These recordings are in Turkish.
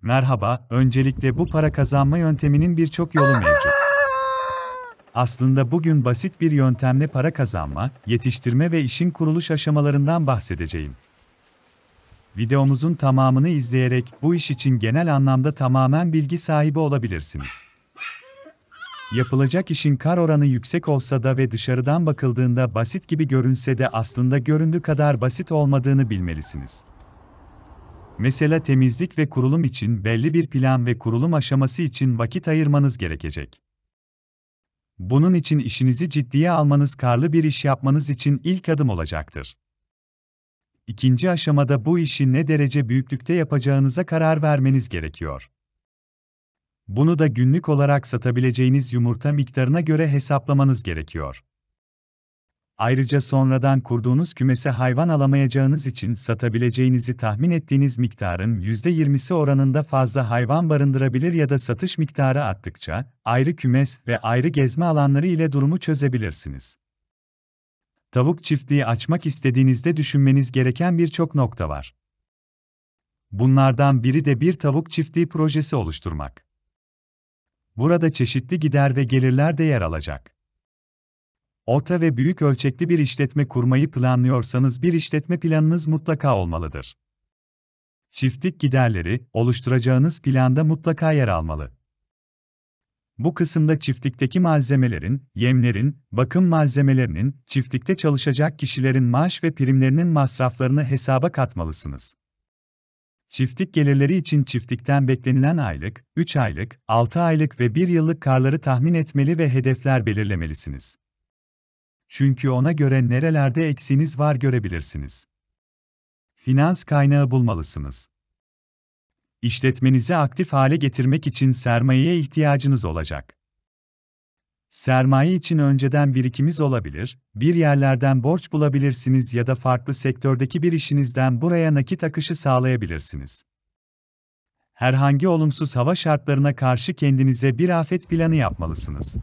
Merhaba, öncelikle bu para kazanma yönteminin birçok yolu mevcut. Aslında bugün basit bir yöntemle para kazanma, yetiştirme ve işin kuruluş aşamalarından bahsedeceğim. Videomuzun tamamını izleyerek bu iş için genel anlamda tamamen bilgi sahibi olabilirsiniz. Yapılacak işin kar oranı yüksek olsa da ve dışarıdan bakıldığında basit gibi görünse de aslında göründüğü kadar basit olmadığını bilmelisiniz. Mesela temizlik ve kurulum için belli bir plan ve kurulum aşaması için vakit ayırmanız gerekecek. Bunun için işinizi ciddiye almanız karlı bir iş yapmanız için ilk adım olacaktır. İkinci aşamada bu işi ne derece büyüklükte yapacağınıza karar vermeniz gerekiyor. Bunu da günlük olarak satabileceğiniz yumurta miktarına göre hesaplamanız gerekiyor. Ayrıca sonradan kurduğunuz kümese hayvan alamayacağınız için satabileceğinizi tahmin ettiğiniz miktarın %20'si oranında fazla hayvan barındırabilir ya da satış miktarı arttıkça, ayrı kümes ve ayrı gezme alanları ile durumu çözebilirsiniz. Tavuk çiftliği açmak istediğinizde düşünmeniz gereken birçok nokta var. Bunlardan biri de bir tavuk çiftliği projesi oluşturmak. Burada çeşitli gider ve gelirler de yer alacak. Orta ve büyük ölçekli bir işletme kurmayı planlıyorsanız bir işletme planınız mutlaka olmalıdır. Çiftlik giderleri, oluşturacağınız planda mutlaka yer almalı. Bu kısımda çiftlikteki malzemelerin, yemlerin, bakım malzemelerinin, çiftlikte çalışacak kişilerin maaş ve primlerinin masraflarını hesaba katmalısınız. Çiftlik gelirleri için çiftlikten beklenilen aylık, 3 aylık, 6 aylık ve 1 yıllık karları tahmin etmeli ve hedefler belirlemelisiniz. Çünkü ona göre nerelerde eksiğiniz var görebilirsiniz. Finans kaynağı bulmalısınız. İşletmenizi aktif hale getirmek için sermayeye ihtiyacınız olacak. Sermaye için önceden birikiminiz olabilir, bir yerlerden borç bulabilirsiniz ya da farklı sektördeki bir işinizden buraya nakit akışı sağlayabilirsiniz. Herhangi olumsuz hava şartlarına karşı kendinize bir afet planı yapmalısınız.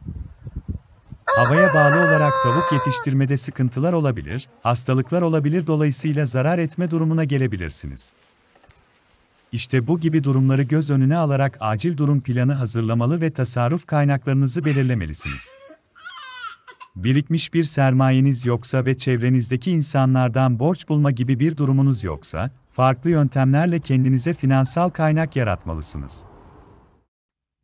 Havaya bağlı olarak tavuk yetiştirmede sıkıntılar olabilir, hastalıklar olabilir dolayısıyla zarar etme durumuna gelebilirsiniz. İşte bu gibi durumları göz önüne alarak acil durum planı hazırlamalı ve tasarruf kaynaklarınızı belirlemelisiniz. Birikmiş bir sermayeniz yoksa ve çevrenizdeki insanlardan borç bulma gibi bir durumunuz yoksa, farklı yöntemlerle kendinize finansal kaynak yaratmalısınız.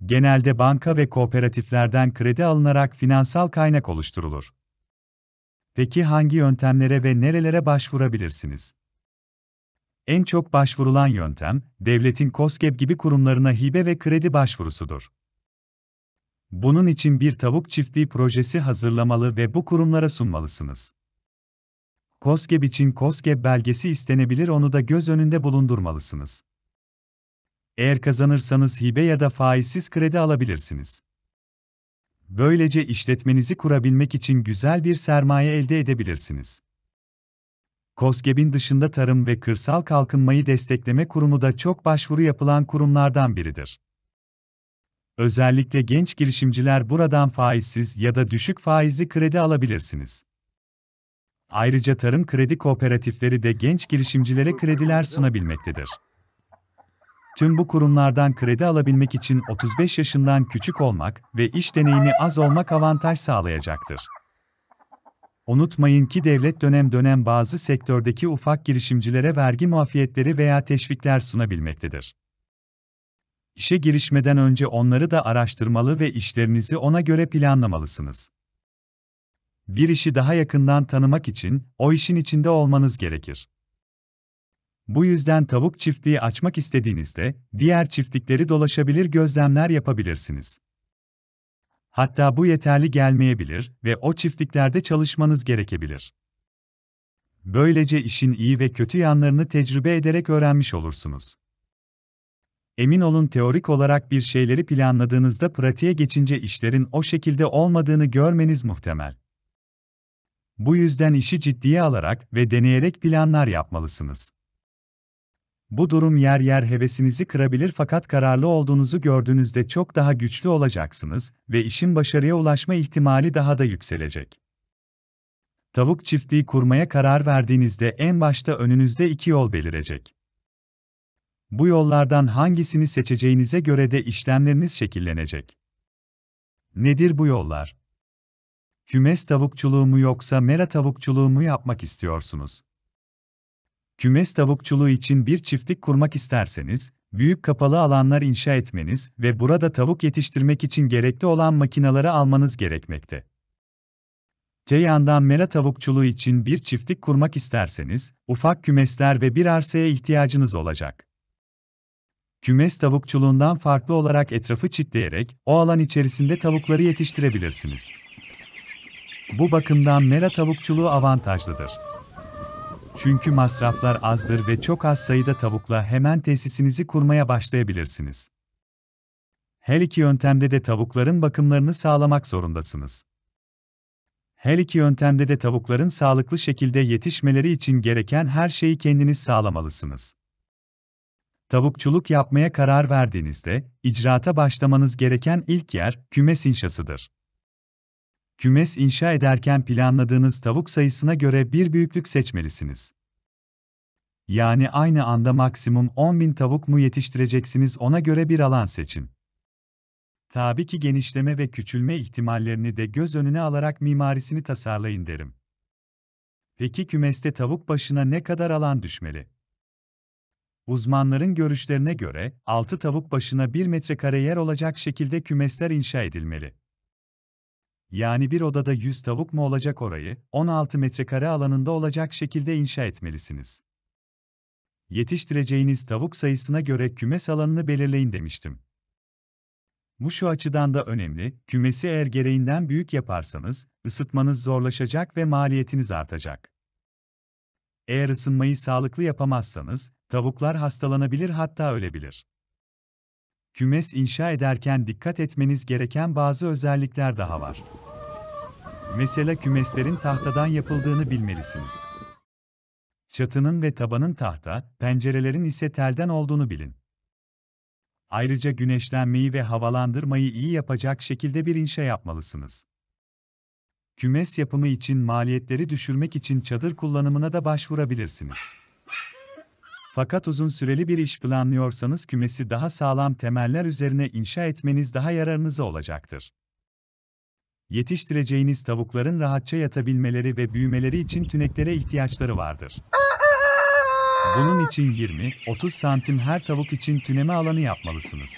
Genelde banka ve kooperatiflerden kredi alınarak finansal kaynak oluşturulur. Peki hangi yöntemlere ve nerelere başvurabilirsiniz? En çok başvurulan yöntem, devletin KOSGEB gibi kurumlarına hibe ve kredi başvurusudur. Bunun için bir tavuk çiftliği projesi hazırlamalı ve bu kurumlara sunmalısınız. KOSGEB için KOSGEB belgesi istenebilir, onu da göz önünde bulundurmalısınız. Eğer kazanırsanız hibe ya da faizsiz kredi alabilirsiniz. Böylece işletmenizi kurabilmek için güzel bir sermaye elde edebilirsiniz. KOSGEB'in dışında Tarım ve Kırsal Kalkınmayı Destekleme Kurumu da çok başvuru yapılan kurumlardan biridir. Özellikle genç girişimciler buradan faizsiz ya da düşük faizli kredi alabilirsiniz. Ayrıca tarım kredi kooperatifleri de genç girişimcilere krediler sunabilmektedir. Tüm bu kurumlardan kredi alabilmek için 35 yaşından küçük olmak ve iş deneyimi az olmak avantaj sağlayacaktır. Unutmayın ki devlet dönem dönem bazı sektördeki ufak girişimcilere vergi muafiyetleri veya teşvikler sunabilmektedir. İşe girişmeden önce onları da araştırmalı ve işlerinizi ona göre planlamalısınız. Bir işi daha yakından tanımak için o işin içinde olmanız gerekir. Bu yüzden tavuk çiftliği açmak istediğinizde diğer çiftlikleri dolaşabilir, gözlemler yapabilirsiniz. Hatta bu yeterli gelmeyebilir ve o çiftliklerde çalışmanız gerekebilir. Böylece işin iyi ve kötü yanlarını tecrübe ederek öğrenmiş olursunuz. Emin olun, teorik olarak bir şeyleri planladığınızda pratiğe geçince işlerin o şekilde olmadığını görmeniz muhtemel. Bu yüzden işi ciddiye alarak ve deneyerek planlar yapmalısınız. Bu durum yer yer hevesinizi kırabilir, fakat kararlı olduğunuzu gördüğünüzde çok daha güçlü olacaksınız ve işin başarıya ulaşma ihtimali daha da yükselecek. Tavuk çiftliği kurmaya karar verdiğinizde en başta önünüzde iki yol belirecek. Bu yollardan hangisini seçeceğinize göre de işlemleriniz şekillenecek. Nedir bu yollar? Kümes tavukçuluğu mu yoksa mera tavukçuluğu mu yapmak istiyorsunuz? Kümes tavukçuluğu için bir çiftlik kurmak isterseniz, büyük kapalı alanlar inşa etmeniz ve burada tavuk yetiştirmek için gerekli olan makineleri almanız gerekmekte. Öte yandan mera tavukçuluğu için bir çiftlik kurmak isterseniz, ufak kümesler ve bir arsaya ihtiyacınız olacak. Kümes tavukçuluğundan farklı olarak etrafı çitleyerek, o alan içerisinde tavukları yetiştirebilirsiniz. Bu bakımdan mera tavukçuluğu avantajlıdır. Çünkü masraflar azdır ve çok az sayıda tavukla hemen tesisinizi kurmaya başlayabilirsiniz. Her iki yöntemde de tavukların bakımlarını sağlamak zorundasınız. Her iki yöntemde de tavukların sağlıklı şekilde yetişmeleri için gereken her şeyi kendiniz sağlamalısınız. Tavukçuluk yapmaya karar verdiğinizde, icraata başlamanız gereken ilk yer, kümes inşasıdır. Kümes inşa ederken planladığınız tavuk sayısına göre bir büyüklük seçmelisiniz. Yani aynı anda maksimum 10.000 tavuk mu yetiştireceksiniz, ona göre bir alan seçin. Tabii ki genişleme ve küçülme ihtimallerini de göz önüne alarak mimarisini tasarlayın derim. Peki kümeste tavuk başına ne kadar alan düşmeli? Uzmanların görüşlerine göre, 6 tavuk başına 1 metrekare yer olacak şekilde kümesler inşa edilmeli. Yani bir odada 100 tavuk mu olacak, orayı 16 metrekare alanında olacak şekilde inşa etmelisiniz. Yetiştireceğiniz tavuk sayısına göre kümes alanını belirleyin demiştim. Bu şu açıdan da önemli, kümesi eğer gereğinden büyük yaparsanız, ısıtmanız zorlaşacak ve maliyetiniz artacak. Eğer ısınmayı sağlıklı yapamazsanız, tavuklar hastalanabilir, hatta ölebilir. Kümes inşa ederken dikkat etmeniz gereken bazı özellikler daha var. Mesela kümeslerin tahtadan yapıldığını bilmelisiniz. Çatının ve tabanın tahta, pencerelerin ise telden olduğunu bilin. Ayrıca güneşlenmeyi ve havalandırmayı iyi yapacak şekilde bir inşa yapmalısınız. Kümes yapımı için maliyetleri düşürmek için çadır kullanımına da başvurabilirsiniz. Fakat uzun süreli bir iş planlıyorsanız kümesi daha sağlam temeller üzerine inşa etmeniz daha yararınıza olacaktır. Yetiştireceğiniz tavukların rahatça yatabilmeleri ve büyümeleri için tüneklere ihtiyaçları vardır. Bunun için 20-30 santim her tavuk için tüneme alanı yapmalısınız.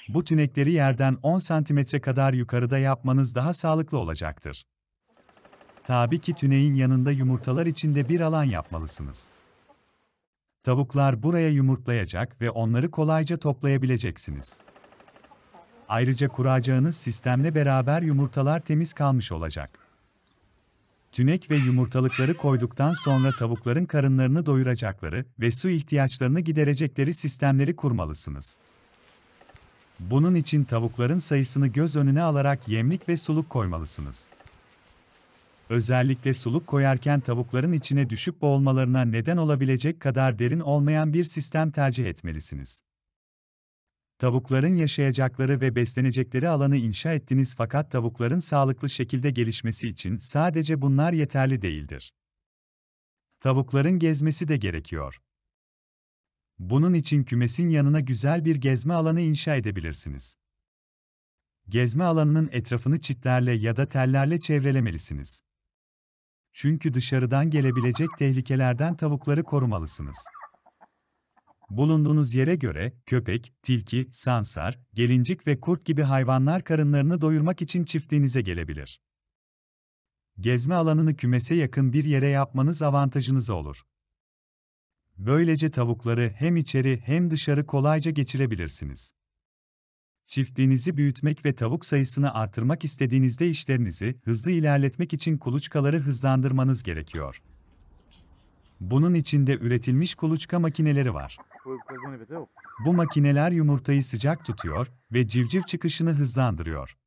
Bu tünekleri yerden 10 santimetre kadar yukarıda yapmanız daha sağlıklı olacaktır. Tabii ki tüneyin yanında yumurtalar için de bir alan yapmalısınız. Tavuklar buraya yumurtlayacak ve onları kolayca toplayabileceksiniz. Ayrıca kuracağınız sistemle beraber yumurtalar temiz kalmış olacak. Tünek ve yumurtalıkları koyduktan sonra tavukların karınlarını doyuracakları ve su ihtiyaçlarını giderecekleri sistemleri kurmalısınız. Bunun için tavukların sayısını göz önüne alarak yemlik ve suluk koymalısınız. Özellikle suluk koyarken tavukların içine düşüp boğulmalarına neden olabilecek kadar derin olmayan bir sistem tercih etmelisiniz. Tavukların yaşayacakları ve beslenecekleri alanı inşa ettiniz, fakat tavukların sağlıklı şekilde gelişmesi için sadece bunlar yeterli değildir. Tavukların gezmesi de gerekiyor. Bunun için kümesin yanına güzel bir gezme alanı inşa edebilirsiniz. Gezme alanının etrafını çitlerle ya da tellerle çevrelemelisiniz. Çünkü dışarıdan gelebilecek tehlikelerden tavukları korumalısınız. Bulunduğunuz yere göre köpek, tilki, sansar, gelincik ve kurt gibi hayvanlar karınlarını doyurmak için çiftliğinize gelebilir. Gezme alanını kümese yakın bir yere yapmanız avantajınıza olur. Böylece tavukları hem içeri hem dışarı kolayca geçirebilirsiniz. Çiftliğinizi büyütmek ve tavuk sayısını artırmak istediğinizde işlerinizi hızlı ilerletmek için kuluçkaları hızlandırmanız gerekiyor. Bunun için de üretilmiş kuluçka makineleri var. Bu makineler yumurtayı sıcak tutuyor ve civciv çıkışını hızlandırıyor.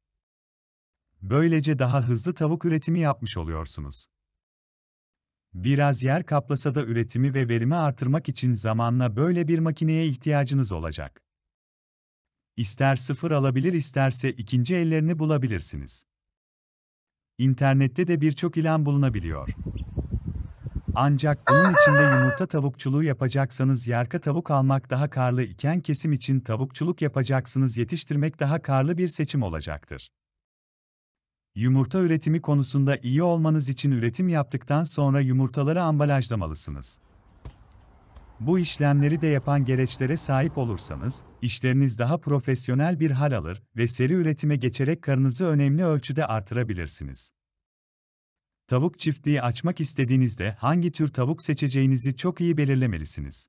Böylece daha hızlı tavuk üretimi yapmış oluyorsunuz. Biraz yer kaplasa da üretimi ve verimi artırmak için zamanla böyle bir makineye ihtiyacınız olacak. İster sıfır alabilir, isterse ikinci ellerini bulabilirsiniz. İnternette de birçok ilan bulunabiliyor. Ancak bunun için de yumurta tavukçuluğu yapacaksanız yarka tavuk almak daha karlı iken kesim için tavukçuluk yapacaksınız yetiştirmek daha karlı bir seçim olacaktır. Yumurta üretimi konusunda iyi olmanız için üretim yaptıktan sonra yumurtaları ambalajlamalısınız. Bu işlemleri de yapan gereçlere sahip olursanız, işleriniz daha profesyonel bir hal alır ve seri üretime geçerek karınızı önemli ölçüde artırabilirsiniz. Tavuk çiftliği açmak istediğinizde hangi tür tavuk seçeceğinizi çok iyi belirlemelisiniz.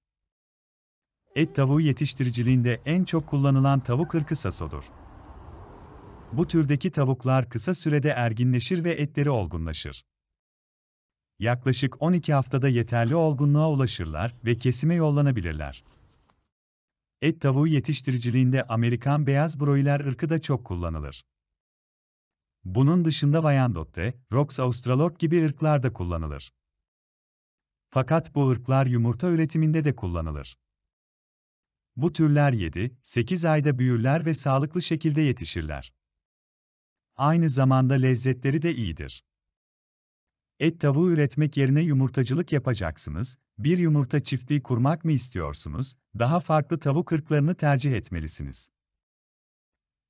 Et tavuğu yetiştiriciliğinde en çok kullanılan tavuk ırkı Saso'dur. Bu türdeki tavuklar kısa sürede erginleşir ve etleri olgunlaşır. Yaklaşık 12 haftada yeterli olgunluğa ulaşırlar ve kesime yollanabilirler. Et tavuğu yetiştiriciliğinde Amerikan beyaz broiler ırkı da çok kullanılır. Bunun dışında Wyandotte, Rox Australorp gibi ırklar da kullanılır. Fakat bu ırklar yumurta üretiminde de kullanılır. Bu türler 7-8 ayda büyürler ve sağlıklı şekilde yetişirler. Aynı zamanda lezzetleri de iyidir. Et tavuğu üretmek yerine yumurtacılık yapacaksınız, bir yumurta çiftliği kurmak mı istiyorsunuz, daha farklı tavuk ırklarını tercih etmelisiniz.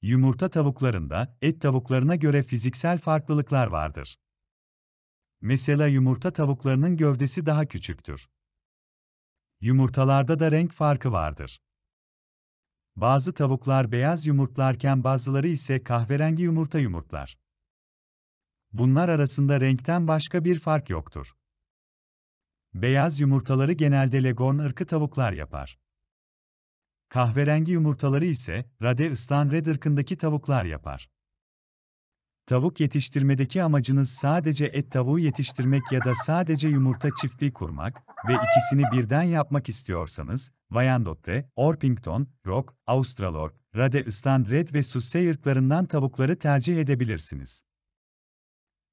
Yumurta tavuklarında, et tavuklarına göre fiziksel farklılıklar vardır. Mesela yumurta tavuklarının gövdesi daha küçüktür. Yumurtalarda da renk farkı vardır. Bazı tavuklar beyaz yumurtlarken bazıları ise kahverengi yumurta yumurtlar. Bunlar arasında renkten başka bir fark yoktur. Beyaz yumurtaları genelde Leghorn ırkı tavuklar yapar. Kahverengi yumurtaları ise Rade Island Red ırkındaki tavuklar yapar. Tavuk yetiştirmedeki amacınız sadece et tavuğu yetiştirmek ya da sadece yumurta çiftliği kurmak ve ikisini birden yapmak istiyorsanız, Wyandotte, Orpington, Rock, Australorp, Rade Island Red ve Sussey ırklarından tavukları tercih edebilirsiniz.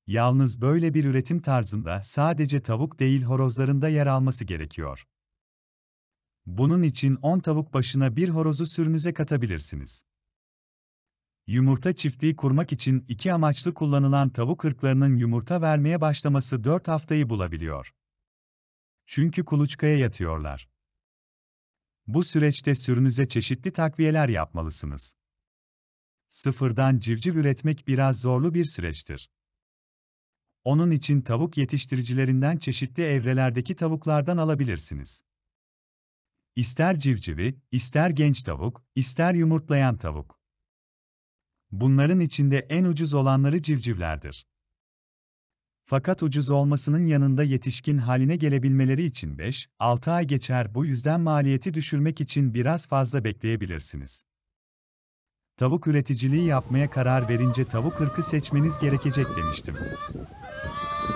Yalnız böyle bir üretim tarzında sadece tavuk değil horozların da yer alması gerekiyor. Bunun için 10 tavuk başına bir horozu sürünüze katabilirsiniz. Yumurta çiftliği kurmak için iki amaçlı kullanılan tavuk ırklarının yumurta vermeye başlaması 4 haftayı bulabiliyor. Çünkü kuluçkaya yatıyorlar. Bu süreçte sürünüze çeşitli takviyeler yapmalısınız. Sıfırdan civciv üretmek biraz zorlu bir süreçtir. Onun için tavuk yetiştiricilerinden çeşitli evrelerdeki tavuklardan alabilirsiniz. İster civcivi, ister genç tavuk, ister yumurtlayan tavuk. Bunların içinde en ucuz olanları civcivlerdir. Fakat ucuz olmasının yanında yetişkin haline gelebilmeleri için 5-6 ay geçer, bu yüzden maliyeti düşürmek için biraz fazla bekleyebilirsiniz. Tavuk üreticiliği yapmaya karar verince tavuk ırkı seçmeniz gerekecek demiştim.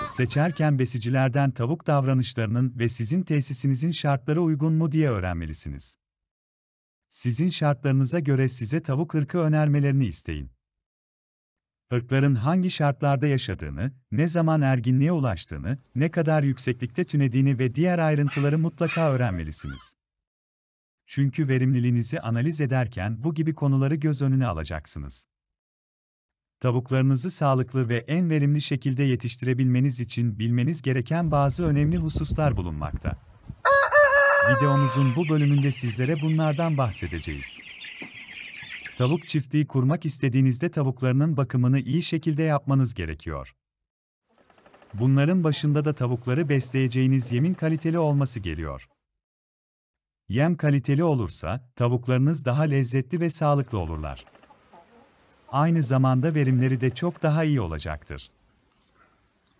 Seçerken besicilerden tavuk davranışlarının ve sizin tesisinizin şartlara uygun mu diye öğrenmelisiniz. Sizin şartlarınıza göre size tavuk ırkı önermelerini isteyin. Irkların hangi şartlarda yaşadığını, ne zaman erginliğe ulaştığını, ne kadar yükseklikte tünediğini ve diğer ayrıntıları mutlaka öğrenmelisiniz. Çünkü verimliliğinizi analiz ederken bu gibi konuları göz önüne alacaksınız. Tavuklarınızı sağlıklı ve en verimli şekilde yetiştirebilmeniz için bilmeniz gereken bazı önemli hususlar bulunmakta. Videomuzun bu bölümünde sizlere bunlardan bahsedeceğiz. Tavuk çiftliği kurmak istediğinizde tavuklarının bakımını iyi şekilde yapmanız gerekiyor. Bunların başında da tavukları besleyeceğiniz yemin kaliteli olması geliyor. Yem kaliteli olursa, tavuklarınız daha lezzetli ve sağlıklı olurlar. Aynı zamanda verimleri de çok daha iyi olacaktır.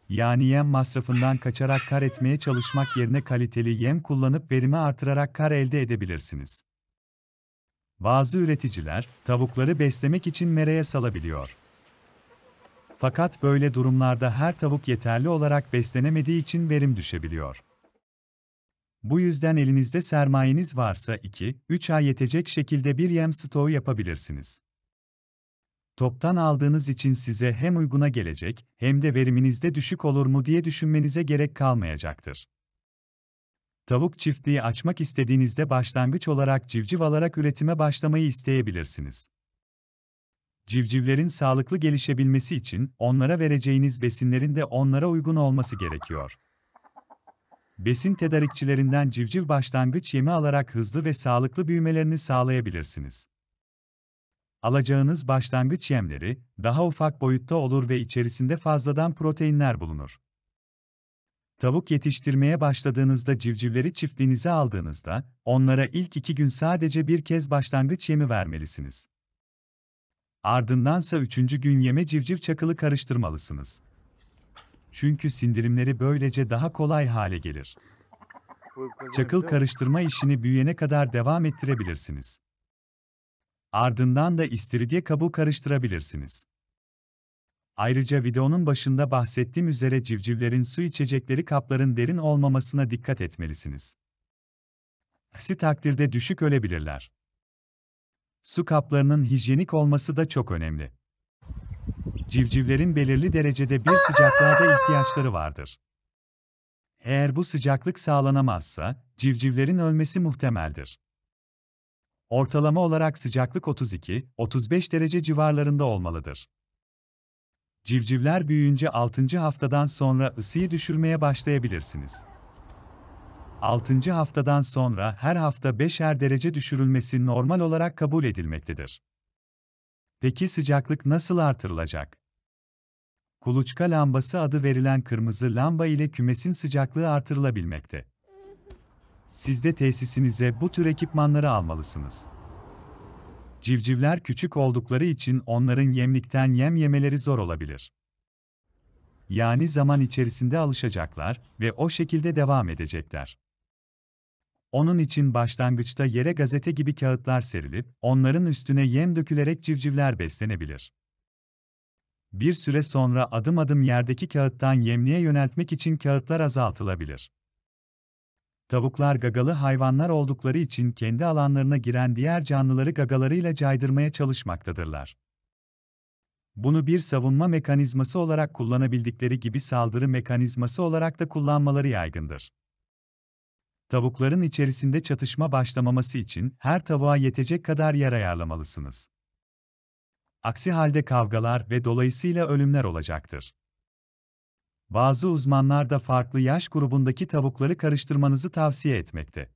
Yani yem masrafından kaçarak kar etmeye çalışmak yerine kaliteli yem kullanıp verimi artırarak kar elde edebilirsiniz. Bazı üreticiler, tavukları beslemek için meraya salabiliyor. Fakat böyle durumlarda her tavuk yeterli olarak beslenemediği için verim düşebiliyor. Bu yüzden elinizde sermayeniz varsa 2-3 ay yetecek şekilde bir yem stoğu yapabilirsiniz. Toptan aldığınız için size hem uyguna gelecek, hem de veriminizde düşük olur mu diye düşünmenize gerek kalmayacaktır. Tavuk çiftliği açmak istediğinizde başlangıç olarak civciv alarak üretime başlamayı isteyebilirsiniz. Civcivlerin sağlıklı gelişebilmesi için onlara vereceğiniz besinlerin de onlara uygun olması gerekiyor. Besin tedarikçilerinden civciv başlangıç yemi alarak hızlı ve sağlıklı büyümelerini sağlayabilirsiniz. Alacağınız başlangıç yemleri, daha ufak boyutta olur ve içerisinde fazladan proteinler bulunur. Tavuk yetiştirmeye başladığınızda civcivleri çiftliğinize aldığınızda, onlara ilk 2 gün sadece bir kez başlangıç yemi vermelisiniz. Ardındansa 3. gün yeme civciv çakılı karıştırmalısınız. Çünkü sindirimleri böylece daha kolay hale gelir. Çakıl karıştırma işini büyüyene kadar devam ettirebilirsiniz. Ardından da istiridye kabuğu karıştırabilirsiniz. Ayrıca videonun başında bahsettiğim üzere civcivlerin su içecekleri kapların derin olmamasına dikkat etmelisiniz. Aksi takdirde düşük ölebilirler. Su kaplarının hijyenik olması da çok önemli. Civcivlerin belirli derecede bir sıcaklığa da ihtiyaçları vardır. Eğer bu sıcaklık sağlanamazsa, civcivlerin ölmesi muhtemeldir. Ortalama olarak sıcaklık 32-35 derece civarlarında olmalıdır. Civcivler büyüyünce 6. haftadan sonra ısıyı düşürmeye başlayabilirsiniz. 6. haftadan sonra her hafta 5'er derece düşürülmesi normal olarak kabul edilmektedir. Peki sıcaklık nasıl artırılacak? Kuluçka lambası adı verilen kırmızı lamba ile kümesin sıcaklığı artırılabilmekte. Siz de tesisinize bu tür ekipmanları almalısınız. Civcivler küçük oldukları için onların yemlikten yem yemeleri zor olabilir. Yani zaman içerisinde alışacaklar ve o şekilde devam edecekler. Onun için başlangıçta yere gazete gibi kağıtlar serilip, onların üstüne yem dökülerek civcivler beslenebilir. Bir süre sonra adım adım yerdeki kağıttan yemliğe yöneltmek için kağıtlar azaltılabilir. Tavuklar gagalı hayvanlar oldukları için kendi alanlarına giren diğer canlıları gagalarıyla caydırmaya çalışmaktadırlar. Bunu bir savunma mekanizması olarak kullanabildikleri gibi saldırı mekanizması olarak da kullanmaları yaygındır. Tavukların içerisinde çatışma başlamaması için her tavuğa yetecek kadar yer ayarlamalısınız. Aksi halde kavgalar ve dolayısıyla ölümler olacaktır. Bazı uzmanlar da farklı yaş grubundaki tavukları karıştırmanızı tavsiye etmekte.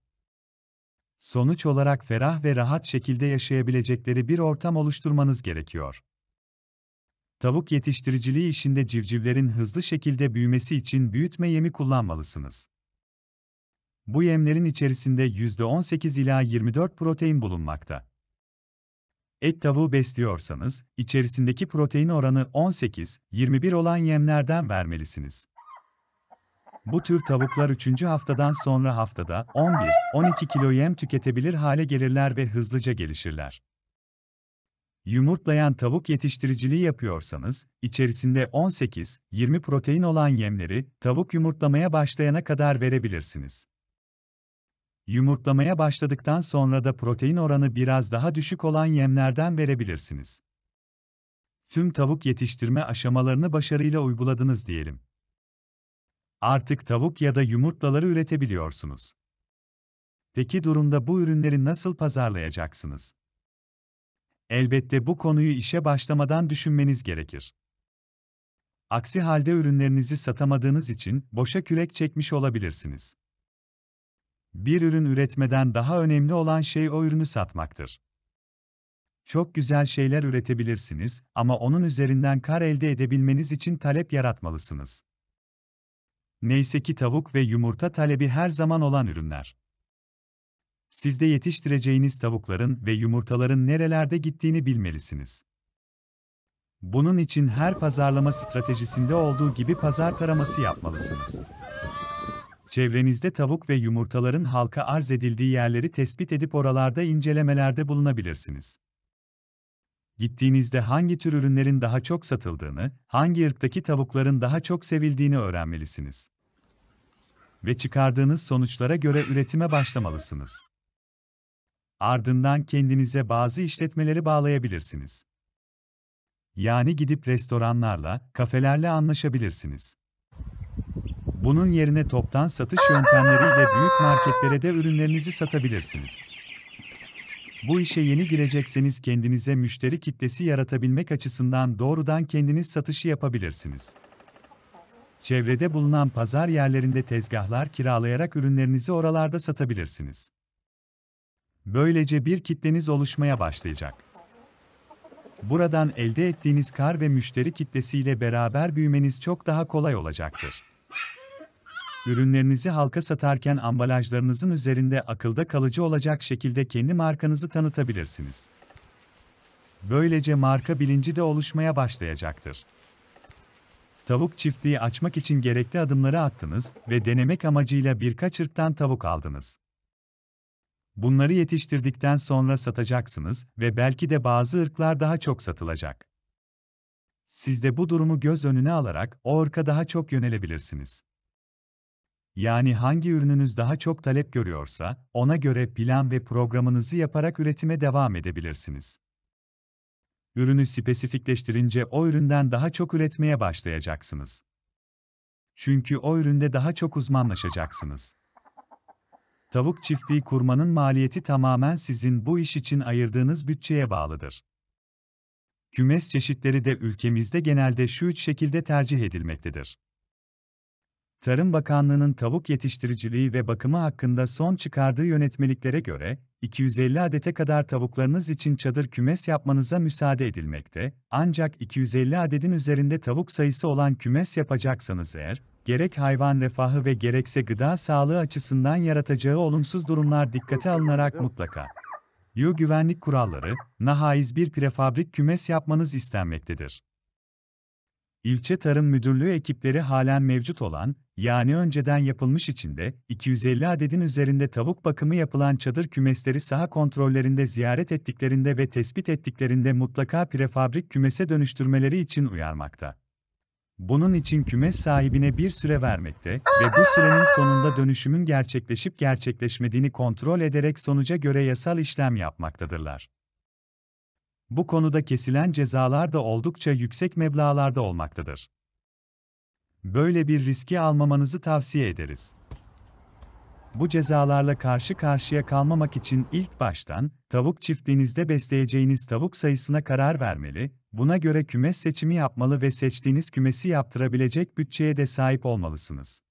Sonuç olarak ferah ve rahat şekilde yaşayabilecekleri bir ortam oluşturmanız gerekiyor. Tavuk yetiştiriciliği işinde civcivlerin hızlı şekilde büyümesi için büyütme yemi kullanmalısınız. Bu yemlerin içerisinde %18 ila 24 protein bulunmakta. Et tavuğu besliyorsanız, içerisindeki protein oranı 18-21 olan yemlerden vermelisiniz. Bu tür tavuklar 3. haftadan sonra haftada 11-12 kilo yem tüketebilir hale gelirler ve hızlıca gelişirler. Yumurtlayan tavuk yetiştiriciliği yapıyorsanız, içerisinde 18-20 protein olan yemleri tavuk yumurtlamaya başlayana kadar verebilirsiniz. Yumurtlamaya başladıktan sonra da protein oranı biraz daha düşük olan yemlerden verebilirsiniz. Tüm tavuk yetiştirme aşamalarını başarıyla uyguladınız diyelim. Artık tavuk ya da yumurtlaları üretebiliyorsunuz. Peki durumda bu ürünleri nasıl pazarlayacaksınız? Elbette bu konuyu işe başlamadan düşünmeniz gerekir. Aksi halde ürünlerinizi satamadığınız için boşa kürek çekmiş olabilirsiniz. Bir ürün üretmeden daha önemli olan şey o ürünü satmaktır. Çok güzel şeyler üretebilirsiniz ama onun üzerinden kar elde edebilmeniz için talep yaratmalısınız. Neyse ki tavuk ve yumurta talebi her zaman olan ürünler. Siz de yetiştireceğiniz tavukların ve yumurtaların nerelerde gittiğini bilmelisiniz. Bunun için her pazarlama stratejisinde olduğu gibi pazar taraması yapmalısınız. Çevrenizde tavuk ve yumurtaların halka arz edildiği yerleri tespit edip oralarda incelemelerde bulunabilirsiniz. Gittiğinizde hangi tür ürünlerin daha çok satıldığını, hangi ırktaki tavukların daha çok sevildiğini öğrenmelisiniz. Ve çıkardığınız sonuçlara göre üretime başlamalısınız. Ardından kendinize bazı işletmeleri bağlayabilirsiniz. Yani gidip restoranlarla, kafelerle anlaşabilirsiniz. Bunun yerine toptan satış yöntemleriyle büyük marketlere de ürünlerinizi satabilirsiniz. Bu işe yeni girecekseniz kendinize müşteri kitlesi yaratabilmek açısından doğrudan kendiniz satışı yapabilirsiniz. Çevrede bulunan pazar yerlerinde tezgahlar kiralayarak ürünlerinizi oralarda satabilirsiniz. Böylece bir kitleniz oluşmaya başlayacak. Buradan elde ettiğiniz kar ve müşteri kitlesiyle beraber büyümeniz çok daha kolay olacaktır. Ürünlerinizi halka satarken ambalajlarınızın üzerinde akılda kalıcı olacak şekilde kendi markanızı tanıtabilirsiniz. Böylece marka bilinci de oluşmaya başlayacaktır. Tavuk çiftliği açmak için gerekli adımları attınız ve denemek amacıyla birkaç ırktan tavuk aldınız. Bunları yetiştirdikten sonra satacaksınız ve belki de bazı ırklar daha çok satılacak. Siz de bu durumu göz önüne alarak o ırka daha çok yönelebilirsiniz. Yani hangi ürününüz daha çok talep görüyorsa, ona göre plan ve programınızı yaparak üretime devam edebilirsiniz. Ürünü spesifikleştirince o üründen daha çok üretmeye başlayacaksınız. Çünkü o üründe daha çok uzmanlaşacaksınız. Tavuk çiftliği kurmanın maliyeti tamamen sizin bu iş için ayırdığınız bütçeye bağlıdır. Kümes çeşitleri de ülkemizde genelde şu üç şekilde tercih edilmektedir. Tarım Bakanlığı'nın tavuk yetiştiriciliği ve bakımı hakkında son çıkardığı yönetmeliklere göre, 250 adete kadar tavuklarınız için çadır kümes yapmanıza müsaade edilmekte, ancak 250 adedin üzerinde tavuk sayısı olan kümes yapacaksanız eğer, gerek hayvan refahı ve gerekse gıda sağlığı açısından yaratacağı olumsuz durumlar dikkate alınarak mutlaka güvenlik kuralları, haiz bir prefabrik kümes yapmanız istenmektedir. İlçe Tarım Müdürlüğü ekipleri halen mevcut olan, yani önceden yapılmış içinde, 250 adedin üzerinde tavuk bakımı yapılan çadır kümesleri saha kontrollerinde ziyaret ettiklerinde ve tespit ettiklerinde mutlaka prefabrik kümese dönüştürmeleri için uyarmakta. Bunun için kümes sahibine bir süre vermekte ve bu sürenin sonunda dönüşümün gerçekleşip gerçekleşmediğini kontrol ederek sonuca göre yasal işlem yapmaktadırlar. Bu konuda kesilen cezalar da oldukça yüksek meblağlarda olmaktadır. Böyle bir riski almamanızı tavsiye ederiz. Bu cezalarla karşı karşıya kalmamak için ilk baştan, tavuk çiftliğinizde besleyeceğiniz tavuk sayısına karar vermeli, buna göre kümes seçimi yapmalı ve seçtiğiniz kümesi yaptırabilecek bütçeye de sahip olmalısınız.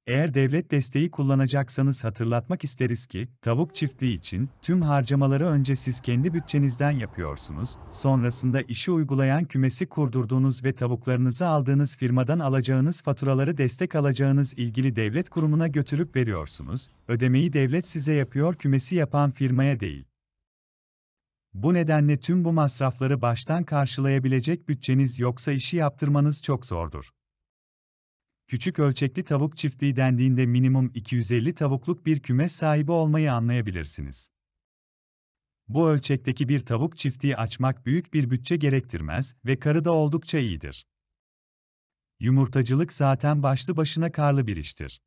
Eğer devlet desteği kullanacaksanız hatırlatmak isteriz ki, tavuk çiftliği için tüm harcamaları önce siz kendi bütçenizden yapıyorsunuz, sonrasında işi uygulayan kümesi kurdurduğunuz ve tavuklarınızı aldığınız firmadan alacağınız faturaları destek alacağınız ilgili devlet kurumuna götürüp veriyorsunuz, ödemeyi devlet size yapıyor kümesi yapan firmaya değil. Bu nedenle tüm bu masrafları baştan karşılayabilecek bütçeniz yoksa işi yaptırmanız çok zordur. Küçük ölçekli tavuk çiftliği dendiğinde minimum 250 tavukluk bir kümes sahibi olmayı anlayabilirsiniz. Bu ölçekteki bir tavuk çiftliği açmak büyük bir bütçe gerektirmez ve karı da oldukça iyidir. Yumurtacılık zaten başlı başına karlı bir iştir.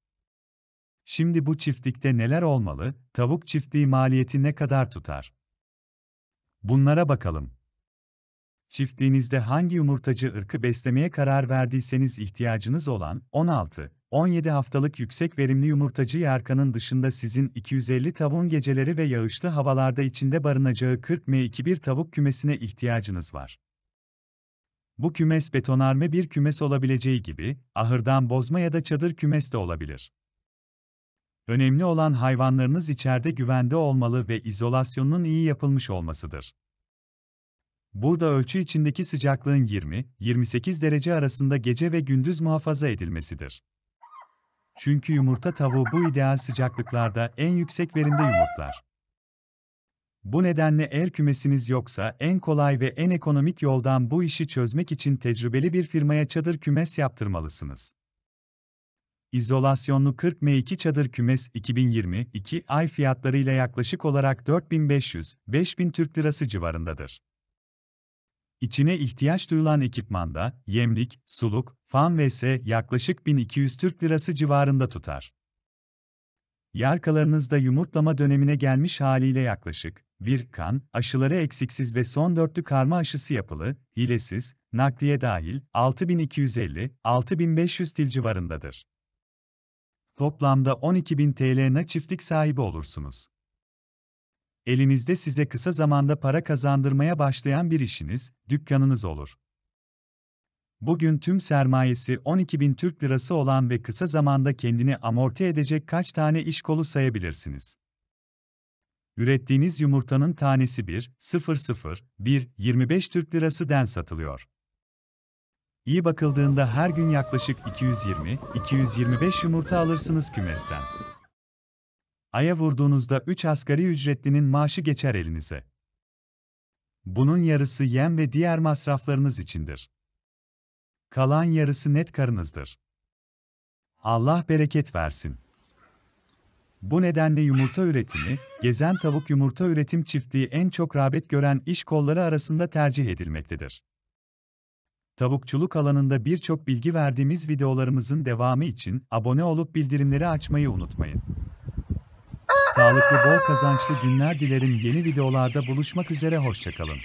Şimdi bu çiftlikte neler olmalı, tavuk çiftliği maliyeti ne kadar tutar? Bunlara bakalım. Çiftliğinizde hangi yumurtacı ırkı beslemeye karar verdiyseniz ihtiyacınız olan 16-17 haftalık yüksek verimli yumurtacı yarkanın dışında sizin 250 tavuğun geceleri ve yağışlı havalarda içinde barınacağı 40 M21 tavuk kümesine ihtiyacınız var. Bu kümes betonarme bir kümes olabileceği gibi, ahırdan bozma ya da çadır kümes de olabilir. Önemli olan hayvanlarınız içeride güvende olmalı ve izolasyonunun iyi yapılmış olmasıdır. Burada ölçü içindeki sıcaklığın 20-28 derece arasında gece ve gündüz muhafaza edilmesidir. Çünkü yumurta tavuğu bu ideal sıcaklıklarda en yüksek verimde yumurtlar. Bu nedenle eğer kümesiniz yoksa en kolay ve en ekonomik yoldan bu işi çözmek için tecrübeli bir firmaya çadır kümes yaptırmalısınız. İzolasyonlu 40 M2 çadır kümes 2022 ay fiyatlarıyla yaklaşık olarak 4500-5000 Türk Lirası civarındadır. İçine ihtiyaç duyulan ekipmanda, yemlik, suluk, fan vs. yaklaşık 1200 Türk Lirası civarında tutar. Yarkalarınızda yumurtlama dönemine gelmiş haliyle yaklaşık, bir kan, aşıları eksiksiz ve son dörtlü karma aşısı yapılı, hilesiz, nakliye dahil, 6250-6500 TL civarındadır. Toplamda 12.000 TL çiftlik sahibi olursunuz. Elinizde size kısa zamanda para kazandırmaya başlayan bir işiniz, dükkanınız olur. Bugün tüm sermayesi 12.000 Türk Lirası olan ve kısa zamanda kendini amorti edecek kaç tane iş kolu sayabilirsiniz? Ürettiğiniz yumurtanın tanesi 1,25 Türk Lirası den satılıyor. İyi bakıldığında her gün yaklaşık 220-225 yumurta alırsınız kümesten. Aya vurduğunuzda 3 asgari ücretlinin maaşı geçer elinize. Bunun yarısı yem ve diğer masraflarınız içindir. Kalan yarısı net karınızdır. Allah bereket versin. Bu nedenle yumurta üretimi, Gezen Tavuk Yumurta Üretim Çiftliği en çok rağbet gören iş kolları arasında tercih edilmektedir. Tavukçuluk alanında birçok bilgi verdiğimiz videolarımızın devamı için abone olup bildirimleri açmayı unutmayın. Sağlıklı, bol kazançlı günler dilerim. Yeni videolarda buluşmak üzere, hoşça kalın.